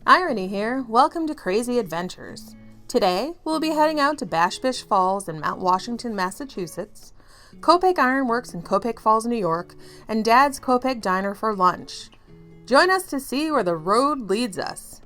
Irony here. Welcome to Krazee Adventures. Today, we'll be heading out to Bash Bish Falls in Mount Washington, Massachusetts, Copake Iron Works in Copake Falls, New York, and Dad's Copake Diner for lunch. Join us to see where the road leads us.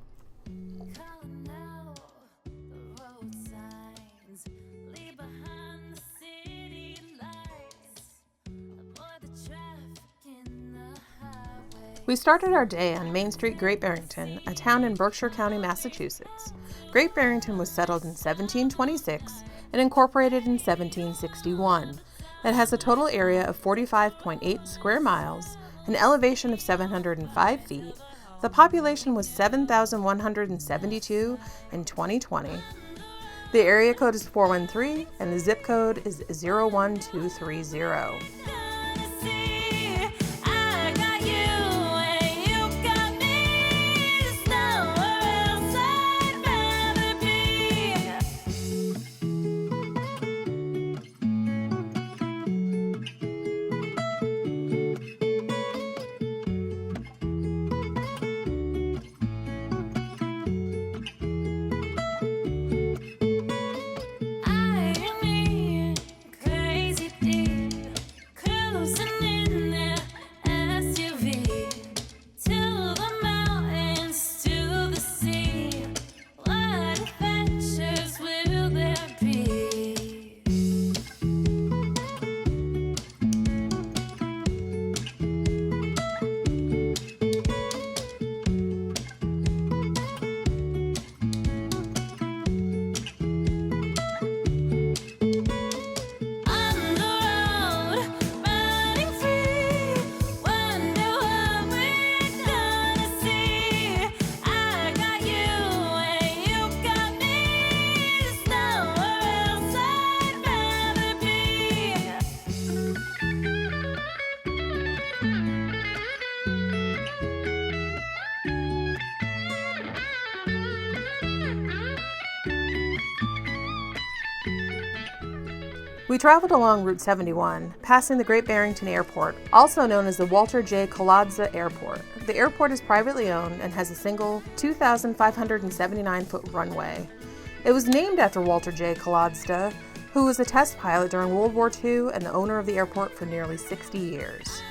We started our day on Main Street, Great Barrington, a town in Berkshire County, Massachusetts. Great Barrington was settled in 1726 and incorporated in 1761. It has a total area of 45.8 square miles, an elevation of 705 feet. The population was 7,172 in 2020. The area code is 413 and the zip code is 01230. We traveled along Route 71, passing the Great Barrington Airport, also known as the Walter J. Krazee Airport. The airport is privately owned and has a single 2,579-foot runway. It was named after Walter J. Krazee, who was a test pilot during World War II and the owner of the airport for nearly 60 years.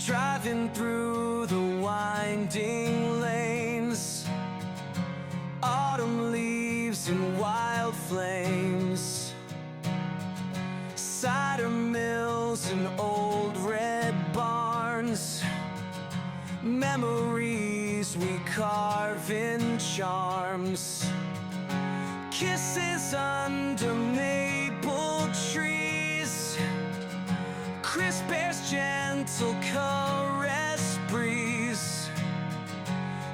Driving through the winding lanes, autumn leaves and wild flames, cider mills and old red barns, memories we carve in charms, kisses under maple trees, crisp air's gentle caress breeze,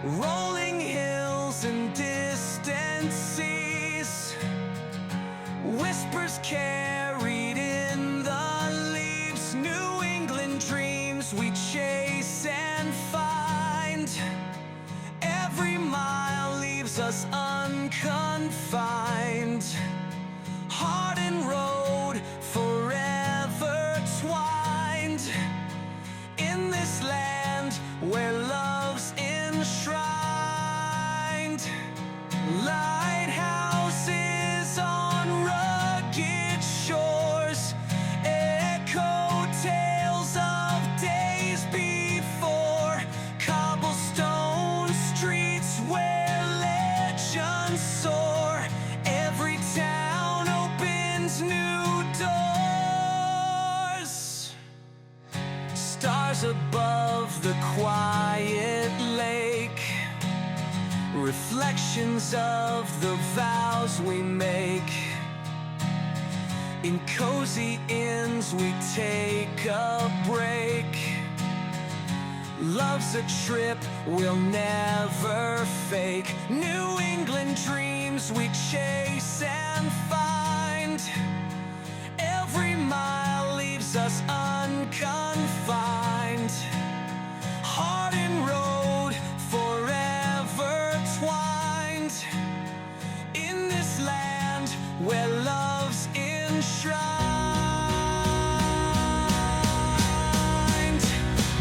rolling hills and distant seas, whispers carried in the leaves, New England dreams we chase and find. Every mile leaves us unconfined, heart and road forever twined, in this land where love's enshrined. Lighthouses on rugged shores echo tales of days before, cobblestone streets where legends soar, every town opens new doors. Stars above the quiet reflections of the vows we make. In cozy inns we take a break. Love's a trip we'll never fake. New England dreams we chase and find. Every mile leaves us unconfined. Heart and road forever twined. In this land where love's enshrined.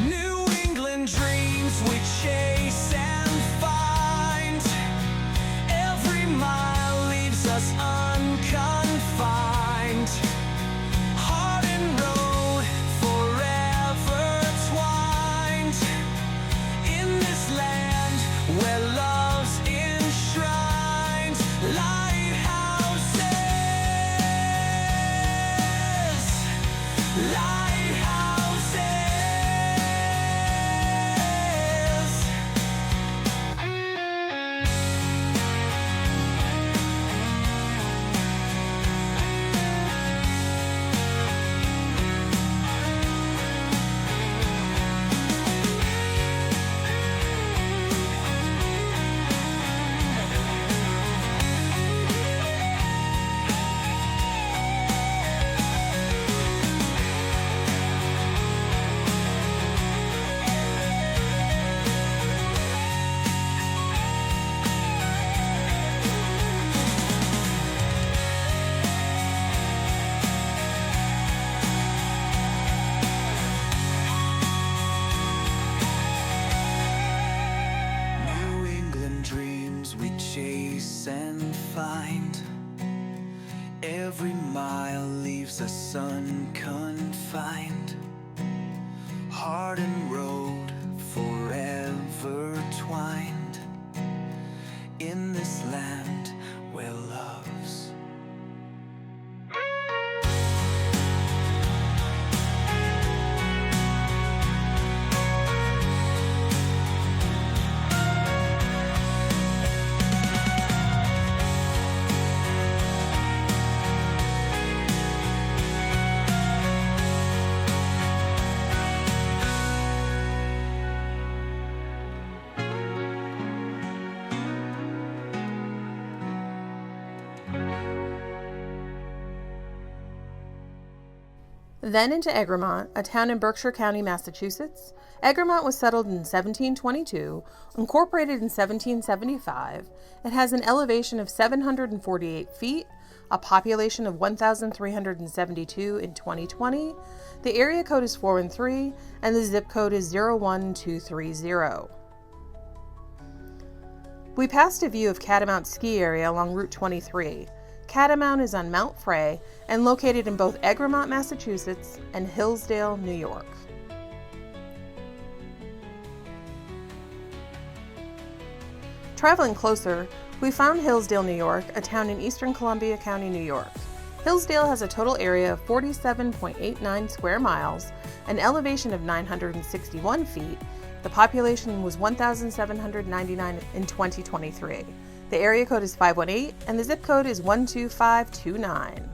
New England dreams we chase and find. Every mile leaves us unconfined. Heart and road forever twined. In this land where love's enshrined. Lighthouses, lighthouses. New England dreams we chase and find. Every mile leaves us unconfined. Heart and road forever twined. In this land where love's Then into Egremont, a town in Berkshire County, Massachusetts. Egremont was settled in 1722, incorporated in 1775. It has an elevation of 748 feet, a population of 1,372 in 2020. The area code is 413, and the zip code is 01230. We passed a view of Catamount ski area along Route 23. Catamount is on Mount Frey and located in both Egremont, Massachusetts and Hillsdale, New York. Traveling closer, we found Hillsdale, New York, a town in eastern Columbia County, New York. Hillsdale has a total area of 47.89 square miles, an elevation of 961 feet. The population was 1,799 in 2023. The area code is 518 and the zip code is 12529.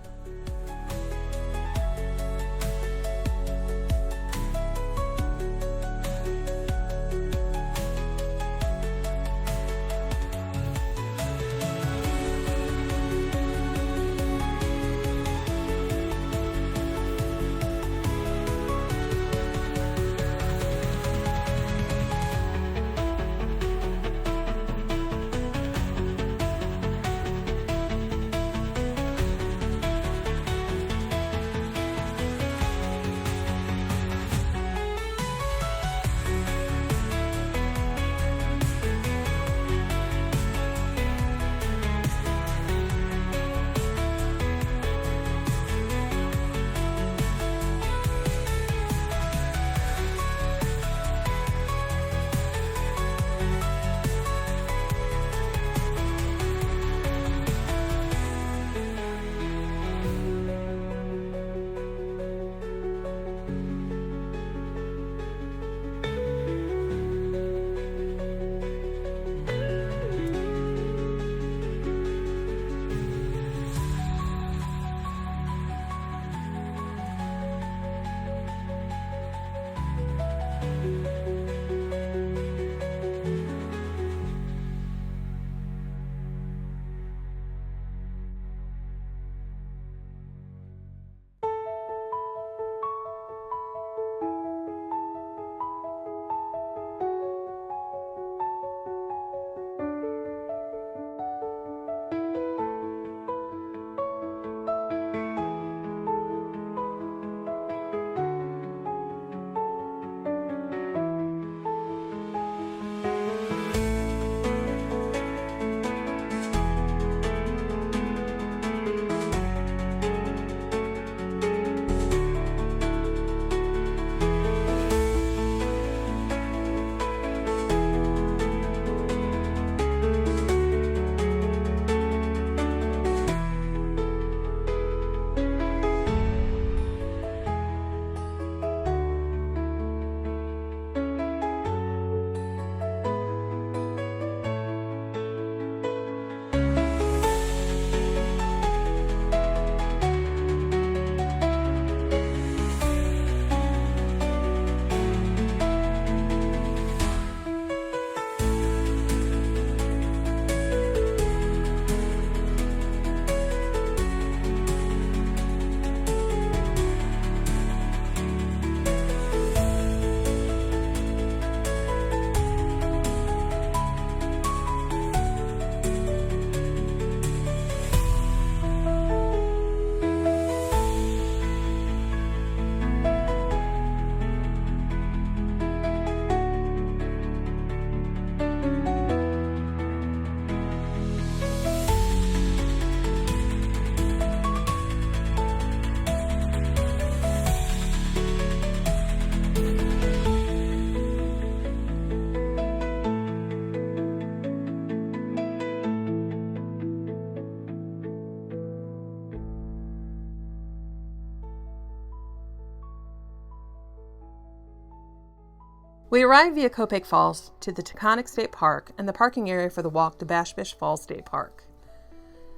We arrived via Copake Falls to the Taconic State Park and the parking area for the walk to Bash Bish Falls State Park.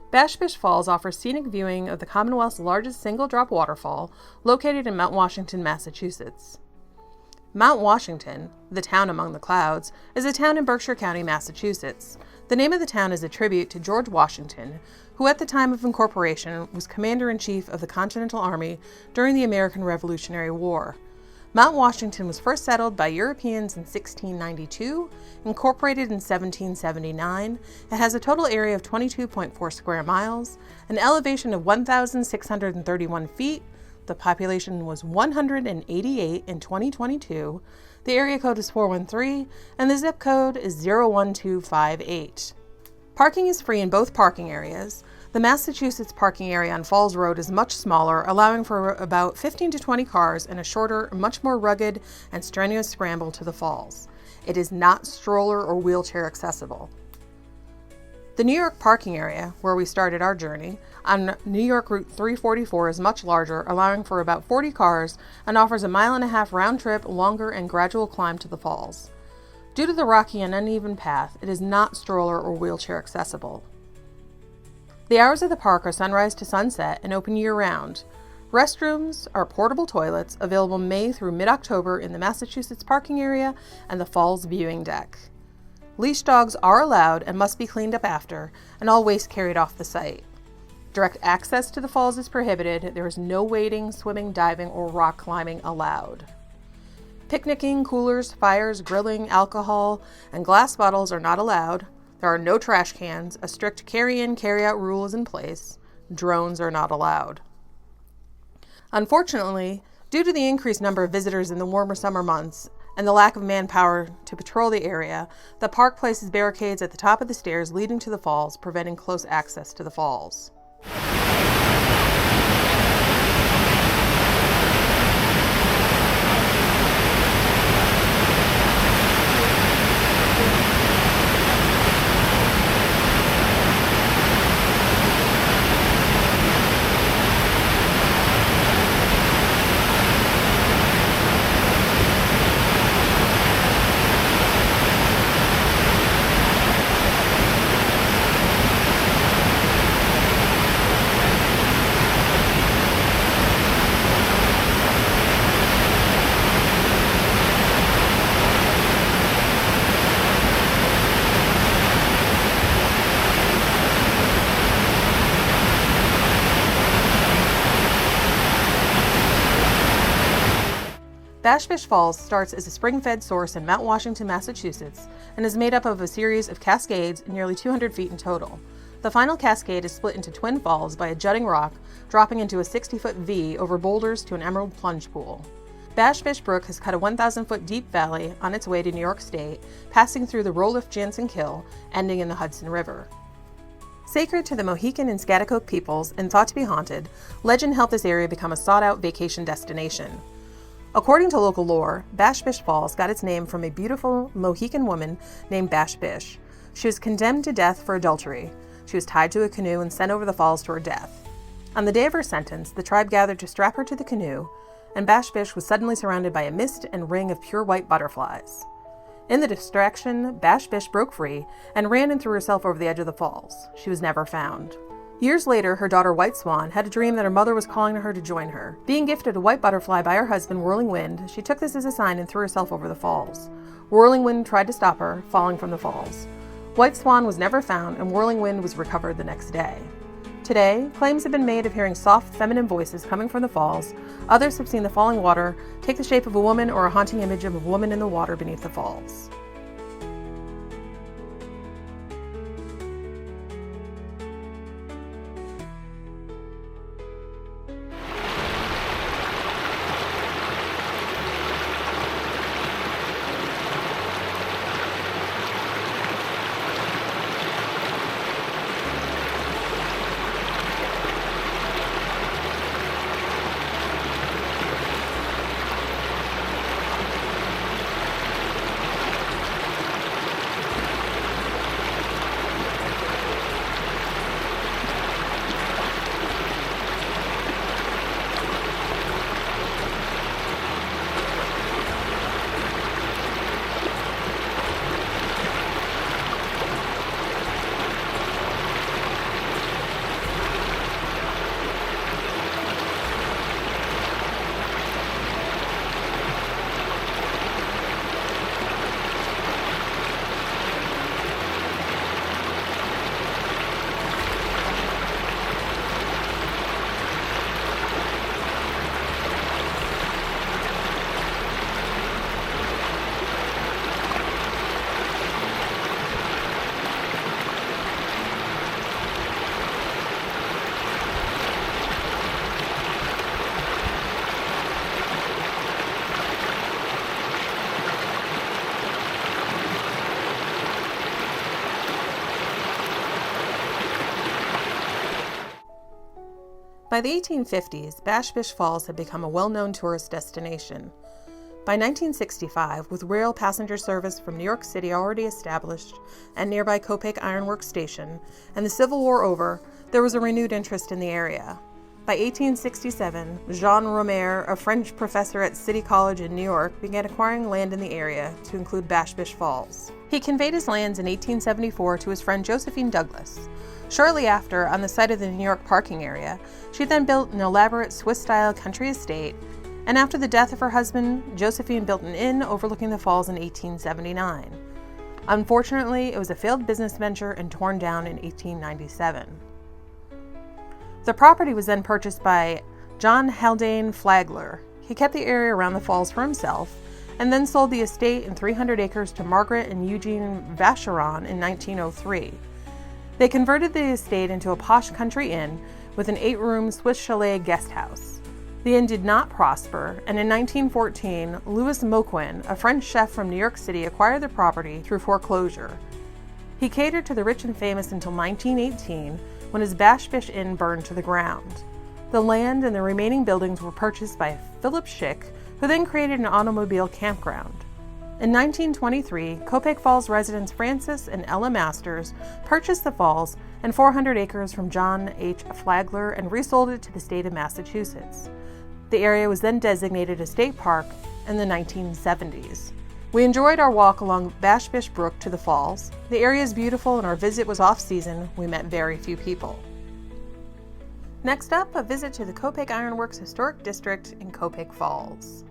Bash Bish Falls offers scenic viewing of the Commonwealth's largest single-drop waterfall, located in Mount Washington, Massachusetts. Mount Washington, the town among the clouds, is a town in Berkshire County, Massachusetts. The name of the town is a tribute to George Washington, who at the time of incorporation was Commander-in-Chief of the Continental Army during the American Revolutionary War. Mount Washington was first settled by Europeans in 1692, incorporated in 1779. It has a total area of 22.4 square miles, an elevation of 1,631 feet. The population was 188 in 2022. The area code is 413, and the zip code is 01258. Parking is free in both parking areas. The Massachusetts parking area on Falls Road is much smaller, allowing for about 15 to 20 cars and a shorter, much more rugged and strenuous scramble to the falls. It is not stroller or wheelchair accessible. The New York parking area, where we started our journey, on New York Route 344 is much larger, allowing for about 40 cars and offers a 1.5 mile round trip, longer and gradual climb to the falls. Due to the rocky and uneven path, it is not stroller or wheelchair accessible. The hours of the park are sunrise to sunset and open year-round. Restrooms are portable toilets available May through mid-October in the Massachusetts parking area and the falls viewing deck. Leash dogs are allowed and must be cleaned up after, and all waste carried off the site. Direct access to the falls is prohibited. There is no wading, swimming, diving, or rock climbing allowed. Picnicking, coolers, fires, grilling, alcohol, and glass bottles are not allowed. There are no trash cans. A strict carry-in, carry-out rule is in place. Drones are not allowed. Unfortunately, due to the increased number of visitors in the warmer summer months and the lack of manpower to patrol the area, the park places barricades at the top of the stairs leading to the falls, preventing close access to the falls. Bash Bish Falls starts as a spring-fed source in Mount Washington, Massachusetts, and is made up of a series of cascades nearly 200 feet in total. The final cascade is split into twin falls by a jutting rock, dropping into a 60-foot V over boulders to an emerald plunge pool. Bash Bish Brook has cut a 1,000-foot deep valley on its way to New York State, passing through the Roliff-Jansen Kill, ending in the Hudson River. Sacred to the Mohican and Schaghticoke peoples and thought to be haunted, legend helped this area become a sought-out vacation destination. According to local lore, Bash Bish Falls got its name from a beautiful Mohican woman named Bash Bish. She was condemned to death for adultery. She was tied to a canoe and sent over the falls to her death. On the day of her sentence, the tribe gathered to strap her to the canoe, and Bash Bish was suddenly surrounded by a mist and ring of pure white butterflies. In the distraction, Bash Bish broke free and ran and threw herself over the edge of the falls. She was never found. Years later, her daughter White Swan had a dream that her mother was calling to her to join her. Being gifted a white butterfly by her husband, Whirling Wind, she took this as a sign and threw herself over the falls. Whirling Wind tried to stop her, falling from the falls. White Swan was never found, and Whirling Wind was recovered the next day. Today, claims have been made of hearing soft, feminine voices coming from the falls. Others have seen the falling water take the shape of a woman or a haunting image of a woman in the water beneath the falls. By the 1850s, Bash Bish Falls had become a well-known tourist destination. By 1965, with rail passenger service from New York City already established and nearby Copake Iron Works station, and the Civil War over, there was a renewed interest in the area. By 1867, Jean Romer, a French professor at City College in New York, began acquiring land in the area to include Bash Bish Falls. He conveyed his lands in 1874 to his friend Josephine Douglas. Shortly after, on the site of the New York parking area, she then built an elaborate Swiss-style country estate, and after the death of her husband, Josephine built an inn overlooking the falls in 1879. Unfortunately, it was a failed business venture and torn down in 1897. The property was then purchased by John Haldane Flagler. He kept the area around the falls for himself, and then sold the estate and 300 acres to Margaret and Eugene Vacheron in 1903. They converted the estate into a posh country inn with an 8-room Swiss chalet guest house. The inn did not prosper, and in 1914, Louis Moquin, a French chef from New York City, acquired the property through foreclosure. He catered to the rich and famous until 1918, when his Bash Bish Inn burned to the ground. The land and the remaining buildings were purchased by Philip Schick, who then created an automobile campground. In 1923, Copake Falls residents Francis and Ella Masters purchased the falls and 400 acres from John H. Flagler and resold it to the state of Massachusetts. The area was then designated a state park in the 1970s. We enjoyed our walk along Bash Bish Brook to the falls. The area is beautiful and our visit was off-season. We met very few people. Next up, a visit to the Copake Iron Works Historic District in Copake Falls.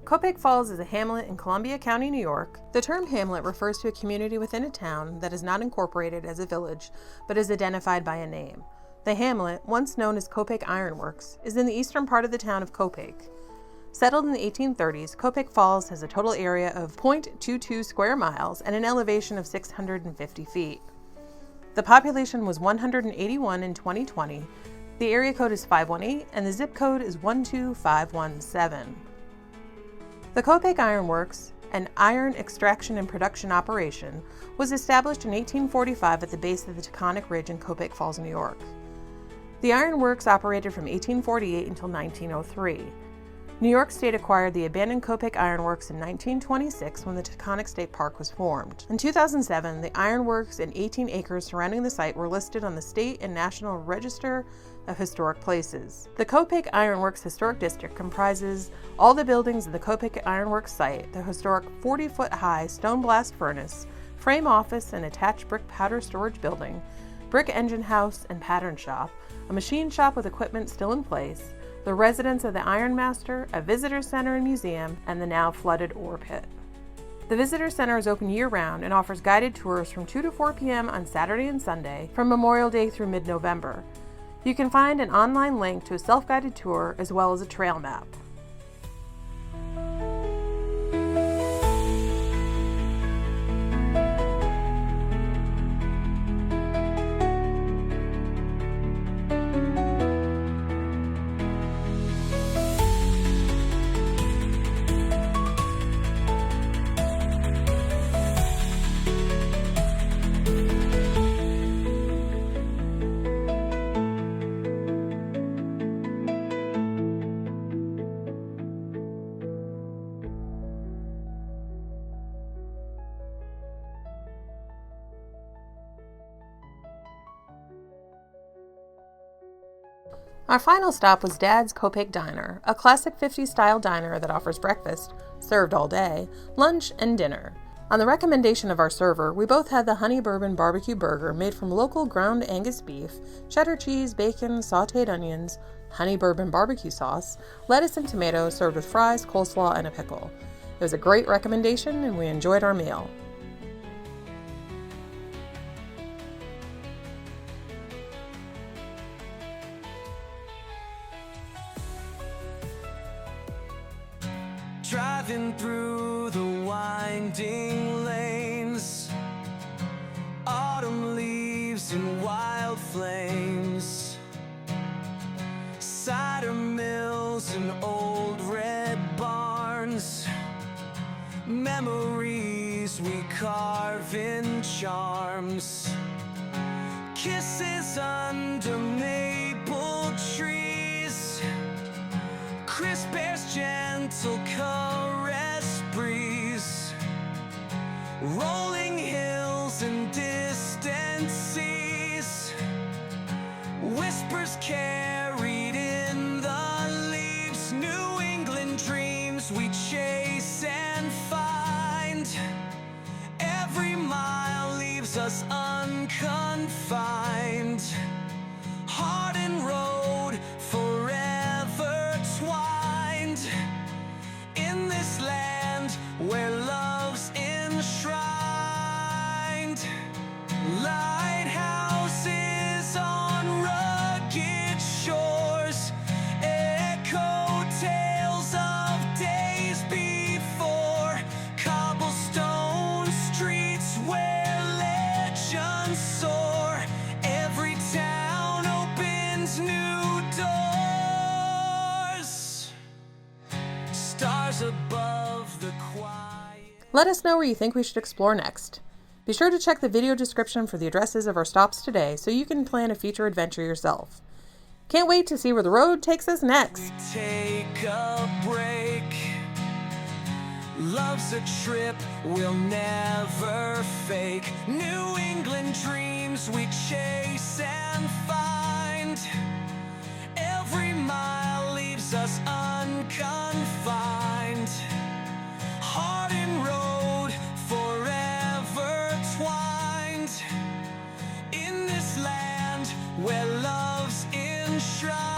Copake Falls is a hamlet in Columbia County, New York. The term hamlet refers to a community within a town that is not incorporated as a village, but is identified by a name. The hamlet, once known as Copake Iron Works, is in the eastern part of the town of Copake. Settled in the 1830s, Copake Falls has a total area of 0.22 square miles and an elevation of 650 feet. The population was 181 in 2020, the area code is 518, and the zip code is 12517. The Copake Iron Works, an iron extraction and production operation, was established in 1845 at the base of the Taconic Ridge in Copake Falls, New York. The Iron Works operated from 1848 until 1903. New York State acquired the abandoned Copake Iron Works in 1926 when the Taconic State Park was formed. In 2007, the Iron Works and 18 acres surrounding the site were listed on the State and National Register of Historic Places. The Copake Iron Works Historic District comprises all the buildings of the Copake Iron Works site, the historic 40-foot-high stone blast furnace, frame office and attached brick powder storage building, brick engine house and pattern shop, a machine shop with equipment still in place, the residence of the Iron Master, a visitor center and museum, and the now flooded ore pit. The visitor center is open year-round and offers guided tours from 2 to 4 p.m. on Saturday and Sunday from Memorial Day through mid-November. You can find an online link to a self-guided tour as well as a trail map. Our final stop was Dad's Copake Diner, a classic 50s-style diner that offers breakfast, served all day, lunch, and dinner. On the recommendation of our server, we both had the honey bourbon barbecue burger made from local ground Angus beef, cheddar cheese, bacon, sautéed onions, honey bourbon barbecue sauce, lettuce and tomatoes served with fries, coleslaw, and a pickle. It was a great recommendation and we enjoyed our meal. Driving through the winding lanes, autumn leaves and wild flames, cider mills and old red barns, memories we carve in charms, kisses under maple trees. rolling hills and distant seas, whispers carried in the leaves, New England dreams we chase and find. Every mile leaves us unconfined, heart and road forever twined, in this land where love's enshrined. Lighthouses on rugged shores echo tales of days before, cobblestone streets where legends soar. Every town opens new doors, stars above the quiet. Let us know where you think we should explore next. Be sure to check the video description for the addresses of our stops today so you can plan a future adventure yourself. Can't wait to see where the road takes us next. Take a break. Love's a trip we'll never fake. New England dreams we chase and find. Every mile leaves us unconfined, heart and road forever twined, in this land where love's enshrined.